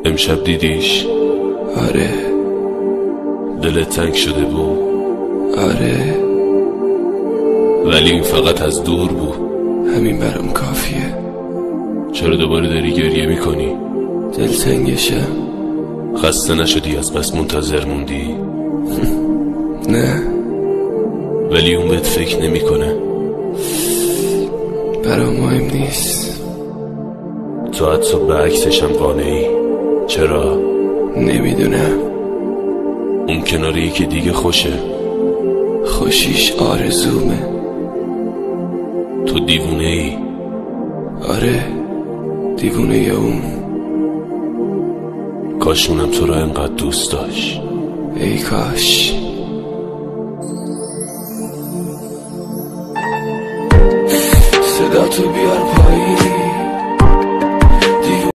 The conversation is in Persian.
امشب دیدیش؟ آره. دلت تنگ شده بود؟ آره. ولی این فقط از دور بود. همین برام کافیه. چرا دوباره داری گریه میکنی؟ دلتنگشم. خسته نشدی از بس منتظر موندی؟ نه. ولی اون بهت فکر نمیکنه. برام مهم نیست. تو حتی به عکسشم قانعی. چرا؟ نمیدونم. اون کنار یکی دیگه خوشه. خوشیش آرزومه. تو دیوونه ای؟ آره، دیوونه یا اون. کاش اونم تو را اینقدر دوست داشت. ای کاش. صدا تو بیار پایین.